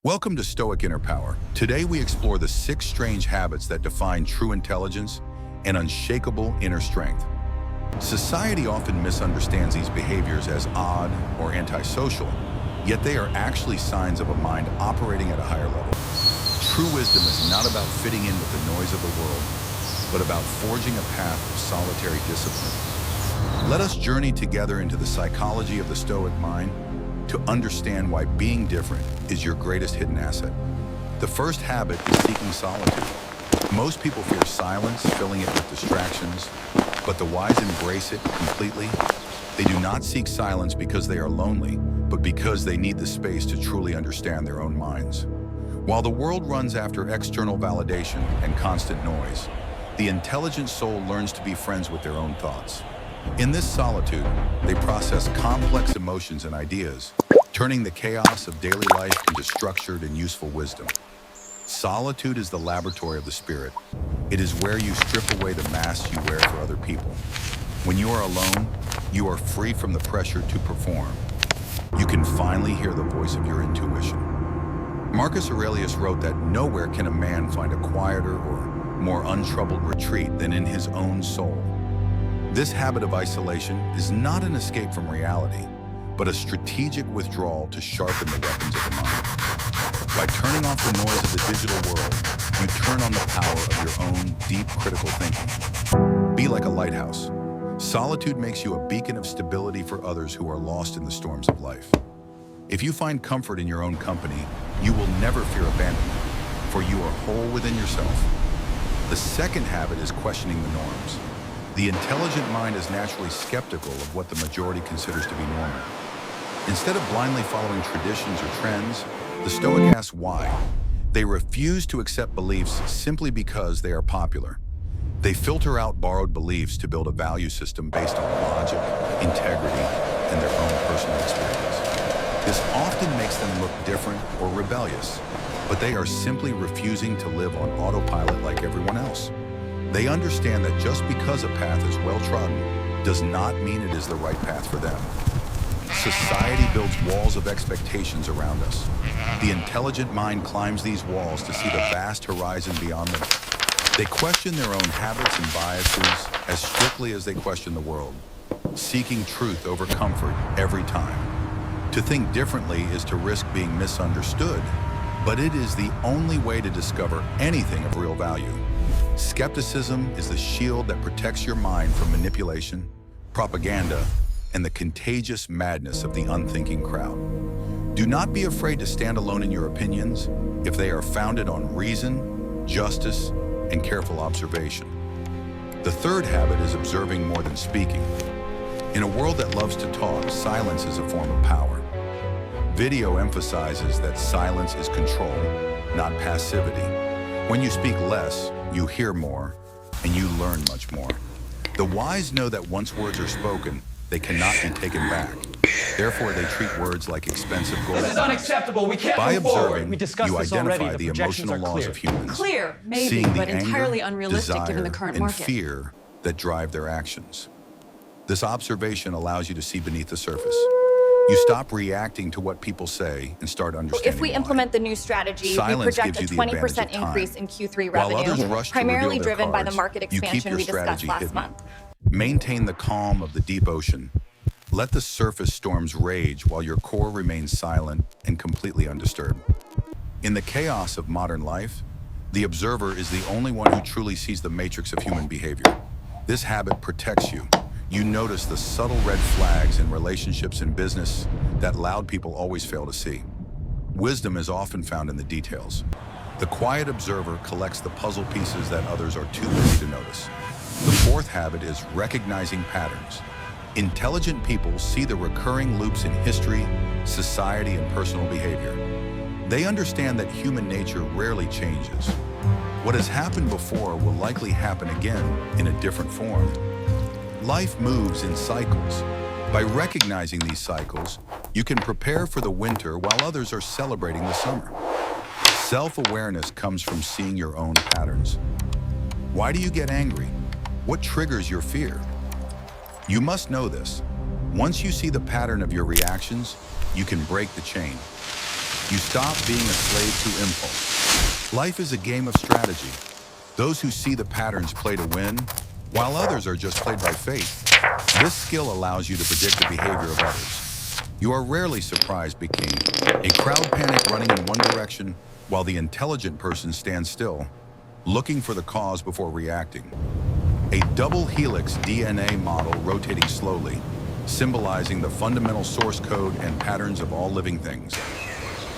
Welcome to Stoic Inner Power. Today we explore the 6 strange habits that define true intelligence and unshakable inner strength. Society often misunderstands these behaviors as odd or antisocial, yet they are actually signs of a mind operating at a higher level. True wisdom is not about fitting in with the noise of the world, but about forging a path of solitary discipline. Let us journey together into the psychology of the Stoic mind to understand why being different is your greatest hidden asset. The first habit is seeking solitude. Most people fear silence, filling it with distractions, but the wise embrace it completely. They do not seek silence because they are lonely, but because they need the space to truly understand their own minds. While the world runs after external validation and constant noise, the intelligent soul learns to be friends with their own thoughts. In this solitude, they process complex emotions and ideas, turning the chaos of daily life into structured and useful wisdom. Solitude is the laboratory of the spirit. It is where you strip away the masks you wear for other people. When you are alone, you are free from the pressure to perform. You can finally hear the voice of your intuition. Marcus Aurelius wrote that nowhere can a man find a quieter or more untroubled retreat than in his own soul. This habit of isolation is not an escape from reality, but a strategic withdrawal to sharpen the weapons of the mind. By turning off the noise of the digital world, you turn on the power of your own deep critical thinking. Be like a lighthouse. Solitude makes you a beacon of stability for others who are lost in the storms of life. If you find comfort in your own company, you will never fear abandonment, for you are whole within yourself. The second habit is questioning the norms. The intelligent mind is naturally skeptical of what the majority considers to be normal. Instead of blindly following traditions or trends, the Stoic asks why. They refuse to accept beliefs simply because they are popular. They filter out borrowed beliefs to build a value system based on logic, integrity, and their own personal experience. This often makes them look different or rebellious, but they are simply refusing to live on autopilot like everyone else. They understand that just because a path is well-trodden does not mean it is the right path for them. Society builds walls of expectations around us. The intelligent mind climbs these walls to see the vast horizon beyond them. They question their own habits and biases as strictly as they question the world, seeking truth over comfort every time. To think differently is to risk being misunderstood, but it is the only way to discover anything of real value. Skepticism is the shield that protects your mind from manipulation, propaganda, and the contagious madness of the unthinking crowd. Do not be afraid to stand alone in your opinions if they are founded on reason, justice, and careful observation. The third habit is observing more than speaking. In a world that loves to talk, silence is a form of power. Video emphasizes that silence is control, not passivity. When you speak less, you hear more, and you learn much more. The wise know that once words are spoken, they cannot be taken back. Therefore, they treat words like expensive gold. This is unacceptable. We can't By move forward. observing, We discussed you this identify already. the projections emotional are laws clear. of humans, Clear, maybe, seeing the but entirely anger, unrealistic desire, given the current and market. fear that drive their actions. This observation allows you to see beneath the surface. You stop reacting to what people say and start understanding If we why. implement the new strategy, we Silence project gives a you the advantage 20% of time. increase in Q3 While others revenue, rush to primarily reveal their driven by the cards, market you keep expansion your we discussed strategy last hidden. month. Maintain the calm of the deep ocean. Let the surface storms rage while your core remains silent and completely undisturbed. In the chaos of modern life, the observer is the only one who truly sees the matrix of human behavior. This habit protects you. You notice the subtle red flags in relationships and business that loud people always fail to see. Wisdom is often found in the details. The quiet observer collects the puzzle pieces that others are too busy to notice. The fourth habit is recognizing patterns. Intelligent people see the recurring loops in history, society, and personal behavior. They understand that human nature rarely changes. What has happened before will likely happen again in a different form. Life moves in cycles. By recognizing these cycles, you can prepare for the winter while others are celebrating the summer. Self-awareness comes from seeing your own patterns. Why do you get angry? What triggers your fear? You must know this. Once you see the pattern of your reactions, you can break the chain. You stop being a slave to impulse. Life is a game of strategy. Those who see the patterns play to win, while others are just played by fate. This skill allows you to predict the behavior of others. You are rarely surprised by a crowd panic running in one direction, while the intelligent person stands still, looking for the cause before reacting. A double helix DNA model rotating slowly, symbolizing the fundamental source code and patterns of all living things.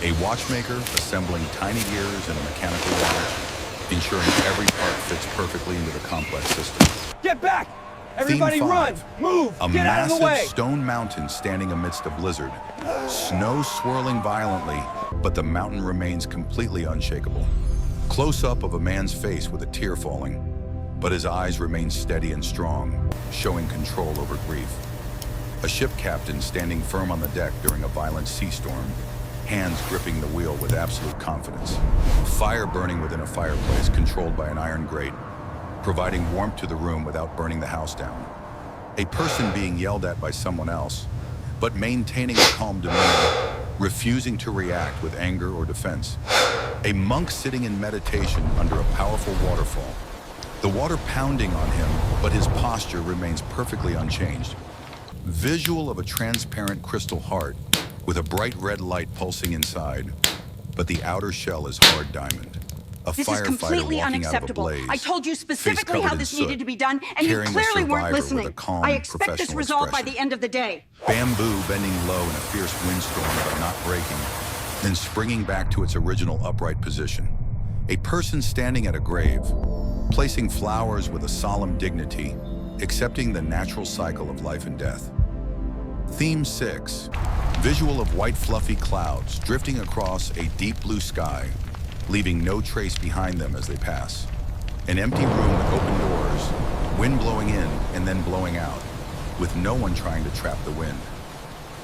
A watchmaker assembling tiny gears in a mechanical watch, ensuring every part fits perfectly into the complex system. Get back! Everybody run! Move! Get out of the way! A massive stone mountain standing amidst a blizzard. Snow swirling violently, but the mountain remains completely unshakable. Close-up of a man's face with a tear falling, but his eyes remain steady and strong, showing control over grief. A ship captain standing firm on the deck during a violent sea storm, hands gripping the wheel with absolute confidence. Fire burning within a fireplace controlled by an iron grate, providing warmth to the room without burning the house down. A person being yelled at by someone else, but maintaining a calm demeanor, refusing to react with anger or defense. A monk sitting in meditation under a powerful waterfall. The water pounding on him, but his posture remains perfectly unchanged. Visual of a transparent crystal heart with a bright red light pulsing inside, but the outer shell is hard diamond. This is completely unacceptable. I told you specifically how this needed to be done, and you clearly weren't listening. I expect this resolved by the end of the day. Bamboo bending low in a fierce windstorm but not breaking, then springing back to its original upright position. A person standing at a grave, placing flowers with a solemn dignity, accepting the natural cycle of life and death. Theme 6. Visual of white fluffy clouds drifting across a deep blue sky, leaving no trace behind them as they pass. An empty room with open doors, wind blowing in and then blowing out, with no one trying to trap the wind.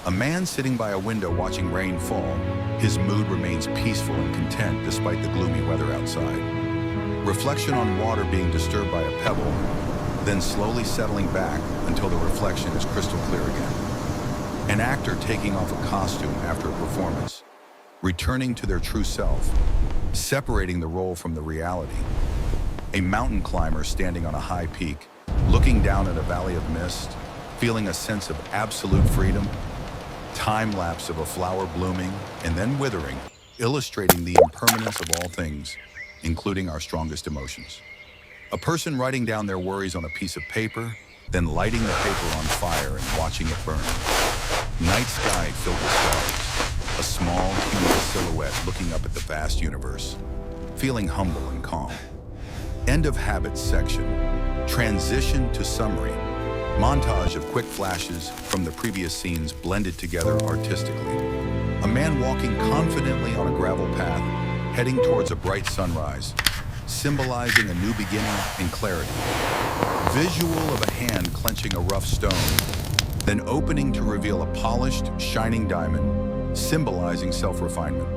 A man sitting by a window watching rain fall, his mood remains peaceful and content despite the gloomy weather outside. Reflection on water being disturbed by a pebble, then slowly settling back until the reflection is crystal clear again. An actor taking off a costume after a performance, returning to their true self, separating the role from the reality. A mountain climber standing on a high peak, looking down at a valley of mist, feeling a sense of absolute freedom. Time lapse of a flower blooming and then withering, illustrating the impermanence of all things, including our strongest emotions. A person writing down their worries on a piece of paper, then lighting the paper on fire and watching it burn. Night sky filled with stars, a small human silhouette looking up at the vast universe, feeling humble and calm. End of habits section. Transition to summary. Montage of quick flashes from the previous scenes blended together artistically. A man walking confidently on a gravel path, heading towards a bright sunrise, symbolizing a new beginning and clarity. Visual of a hand clenching a rough stone, then opening to reveal a polished, shining diamond, symbolizing self-refinement.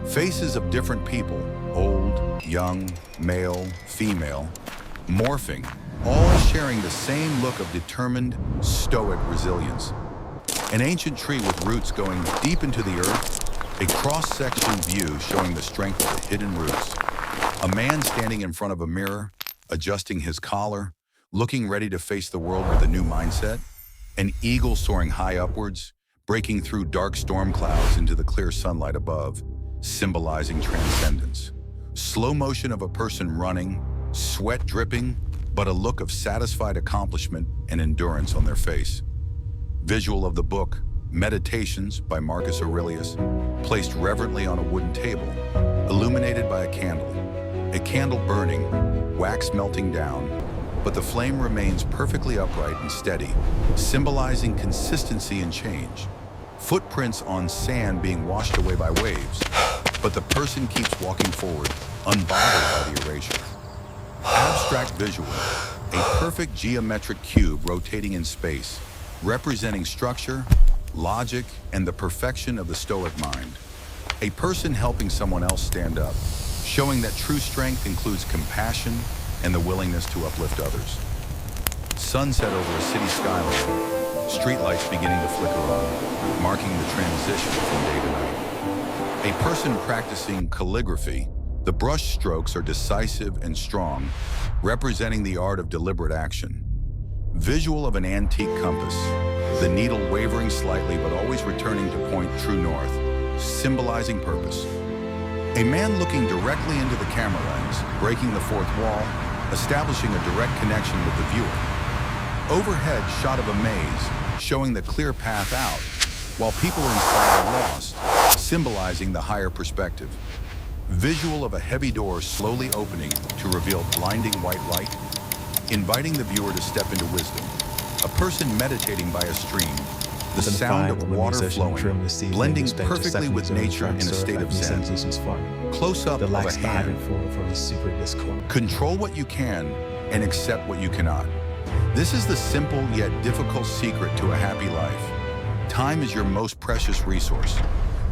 Faces of different people, old, young, male, female, morphing, all sharing the same look of determined, stoic resilience. An ancient tree with roots going deep into the earth, a cross-section view showing the strength of the hidden roots. A man standing in front of a mirror, adjusting his collar, looking ready to face the world with a new mindset. An eagle soaring high upwards, breaking through dark storm clouds into the clear sunlight above, symbolizing transcendence. Slow motion of a person running, sweat dripping, but a look of satisfied accomplishment and endurance on their face. Visual of the book, Meditations by Marcus Aurelius, placed reverently on a wooden table, illuminated by a candle burning, wax melting down, but the flame remains perfectly upright and steady, symbolizing consistency and change. Footprints on sand being washed away by waves, but the person keeps walking forward, unbothered by the erasure. Abstract visual, a perfect geometric cube rotating in space, representing structure, logic, and the perfection of the Stoic mind. A person helping someone else stand up, showing that true strength includes compassion and the willingness to uplift others. Sunset over a city skyline, streetlights beginning to flicker on, marking the transition from day to night. A person practicing calligraphy, the brush strokes are decisive and strong, representing the art of deliberate action. Visual of an antique compass, the needle wavering slightly but always returning to point true north, symbolizing purpose. A man looking directly into the camera lens, breaking the fourth wall, establishing a direct connection with the viewer. Overhead shot of a maze, showing the clear path out, while people inside are lost, symbolizing the higher perspective. Visual of a heavy door slowly opening to reveal blinding white light, inviting the viewer to step into wisdom. A person meditating by a stream, the sound of water flowing, blending perfectly with nature in a state of zen. Close-up of a hand. Control what you can and accept what you cannot. This is the simple yet difficult secret to a happy life. Time is your most precious resource.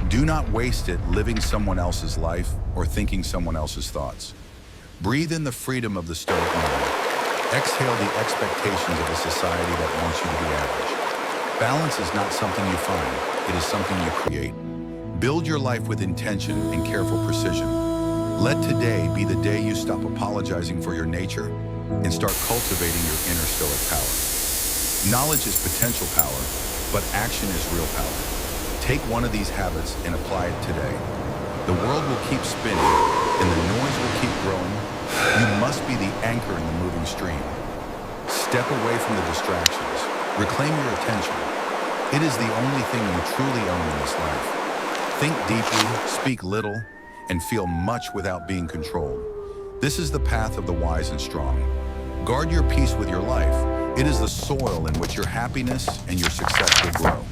Do not waste it living someone else's life or thinking someone else's thoughts. Breathe in the freedom of the Stoic mind. Exhale the expectations of a society that wants you to be average. Balance is not something you find, it is something you create. Build your life with intention and careful precision. Let today be the day you stop apologizing for your nature and start cultivating your inner Stoic power. Knowledge is potential power, but action is real power. Take one of these habits and apply it today. The world will keep spinning and the noise will keep growing. You must be the anchor in the moving stream. Step away from the distractions. Reclaim your attention. It is the only thing you truly own in this life. Think deeply, speak little, and feel much without being controlled. This is the path of the wise and strong. Guard your peace with your life. It is the soil in which your happiness and your success will grow.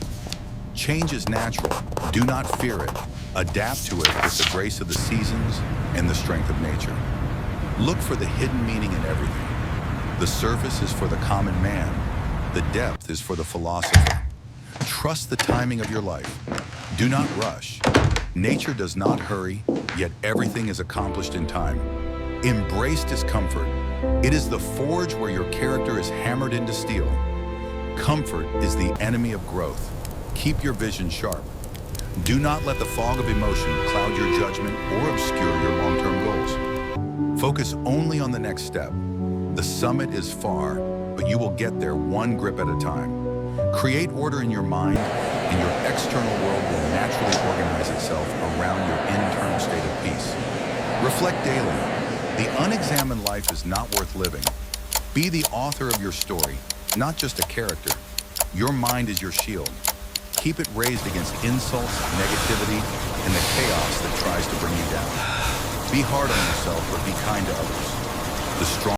Change is natural. Do not fear it. Adapt to it with the grace of the seasons and the strength of nature. Look for the hidden meaning in everything. The surface is for the common man. The depth is for the philosopher. Trust the timing of your life. Do not rush. Nature does not hurry, yet everything is accomplished in time. Embrace discomfort. It is the forge where your character is hammered into steel. Comfort is the enemy of growth. Keep your vision sharp. Do not let the fog of emotion cloud your judgment or obscure your long-term goals. Focus only on the next step. The summit is far, but you will get there one grip at a time. Create order in your mind, and your external world will naturally organize itself around your internal state of peace. Reflect daily. The unexamined life is not worth living. Be the author of your story, not just a character. Your mind is your shield. Keep it raised against insults, negativity, and the chaos that tries to bring you down. Be hard on yourself, but be kind to others. The strong